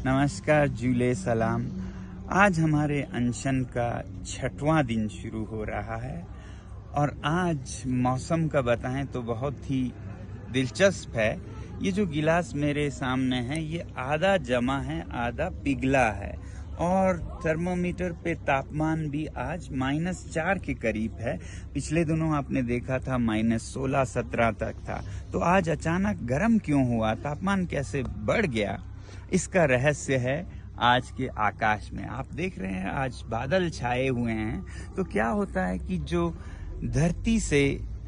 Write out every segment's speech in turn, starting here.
नमस्कार, जुले सलाम। आज हमारे अनशन का 6वां दिन शुरू हो रहा है और आज मौसम का बताएं तो बहुत ही दिलचस्प है। ये जो गिलास मेरे सामने है ये आधा जमा है, आधा पिघला है और थर्मोमीटर पे तापमान भी आज -4 के करीब है। पिछले दिनों आपने देखा था -16-17 तक था। तो आज अचानक गर्म क्यों हुआ, तापमान कैसे बढ़ गया, इसका रहस्य है आज के आकाश में। आप देख रहे हैं आज बादल छाए हुए हैं। तो क्या होता है कि जो धरती से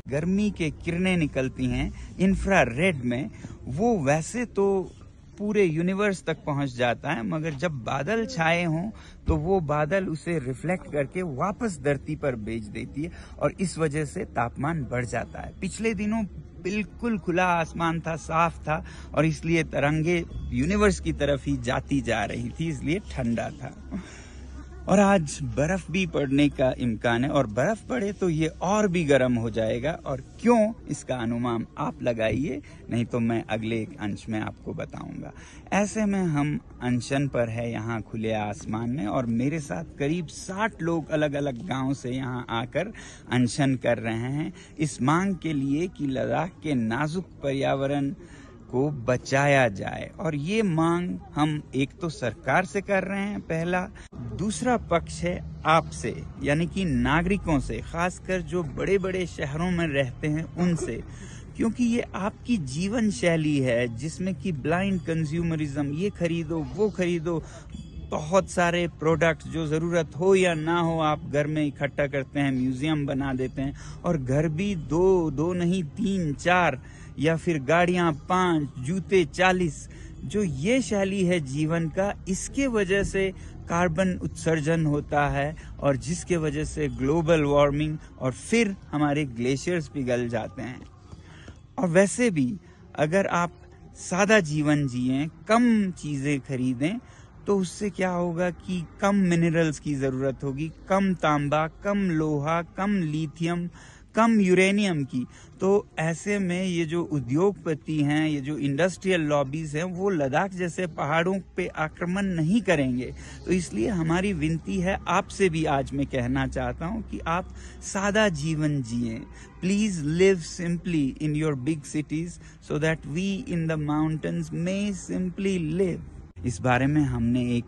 गर्मी के किरणें निकलती हैं इंफ्रारेड में, वो वैसे तो पूरे यूनिवर्स तक पहुंच जाता है, मगर जब बादल छाए हों तो वो बादल उसे रिफ्लेक्ट करके वापस धरती पर भेज देती है और इस वजह से तापमान बढ़ जाता है। पिछले दिनों बिल्कुल खुला आसमान था, साफ था और इसलिए तरंगे यूनिवर्स की तरफ ही जाती जा रही थी, इसलिए ठंडा था। और आज बर्फ भी पड़ने का इम्कान है और बर्फ पड़े तो ये और भी गर्म हो जाएगा। और क्यों, इसका अनुमान आप लगाइए, नहीं तो मैं अगले एक अंश में आपको बताऊंगा। ऐसे में हम अनशन पर है यहाँ खुले आसमान में और मेरे साथ करीब 60 लोग अलग अलग गांव से यहाँ आकर अनशन कर रहे हैं इस मांग के लिए कि लद्दाख के नाजुक पर्यावरण को बचाया जाए। और ये मांग हम एक तो सरकार से कर रहे हैं पहला, दूसरा पक्ष है आपसे यानी कि नागरिकों से, खासकर जो बड़े बड़े शहरों में रहते हैं उनसे, क्योंकि ये आपकी जीवन शैली है जिसमें कि ब्लाइंड कंज्यूमरिज्म, ये खरीदो वो खरीदो, बहुत सारे प्रोडक्ट्स जो ज़रूरत हो या ना हो आप घर में इकट्ठा करते हैं, म्यूजियम बना देते हैं और घर भी दो नहीं 3-4 या फिर गाड़ियां 5, जूते 40। जो ये शैली है जीवन का, इसके वजह से कार्बन उत्सर्जन होता है और जिसके वजह से ग्लोबल वार्मिंग और फिर हमारे ग्लेशियर्स पिघल जाते हैं। और वैसे भी अगर आप सादा जीवन जिएं, कम चीज़ें खरीदें, तो उससे क्या होगा कि कम मिनरल्स की ज़रूरत होगी, कम तांबा, कम लोहा, कम लिथियम, कम यूरेनियम की। तो ऐसे में ये जो उद्योगपति हैं, ये जो इंडस्ट्रियल लॉबीज हैं, वो लद्दाख जैसे पहाड़ों पे आक्रमण नहीं करेंगे। तो इसलिए हमारी विनती है आपसे भी, आज मैं कहना चाहता हूँ कि आप सादा जीवन जिएं। Please live simply in your big cities so that we in the mountains may simply live. इस बारे में हमने एक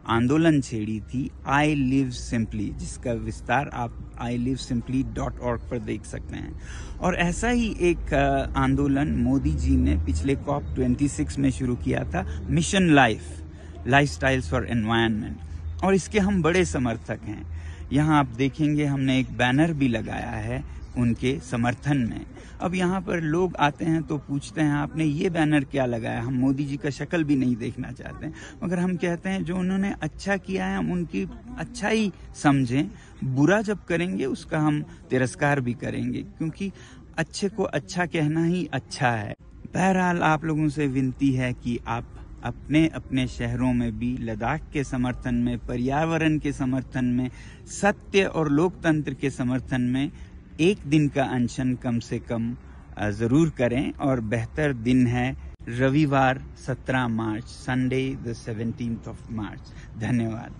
आंदोलन छेड़ी थी, आई लिव सिंपली, जिसका विस्तार आप ilivesimply.org पर देख सकते हैं। और ऐसा ही एक आंदोलन मोदी जी ने पिछले COP26 में शुरू किया था, मिशन लाइफस्टाइल्स फॉर एनवायरनमेंट, और इसके हम बड़े समर्थक हैं। यहाँ आप देखेंगे हमने एक बैनर भी लगाया है उनके समर्थन में। अब यहाँ पर लोग आते हैं तो पूछते हैं आपने ये बैनर क्या लगाया, हम मोदी जी का शक्ल भी नहीं देखना चाहते हैं, मगर हम कहते हैं जो उन्होंने अच्छा किया है हम उनकी अच्छाई समझें, बुरा जब करेंगे उसका हम तिरस्कार भी करेंगे, क्योंकि अच्छे को अच्छा कहना ही अच्छा है। बहरहाल आप लोगों से विनती है कि आप अपने अपने शहरों में भी लद्दाख के समर्थन में, पर्यावरण के समर्थन में, सत्य और लोकतंत्र के समर्थन में एक दिन का अनशन कम से कम जरूर करें। और बेहतर दिन है रविवार 17 मार्च, Sunday the 17th of March। धन्यवाद।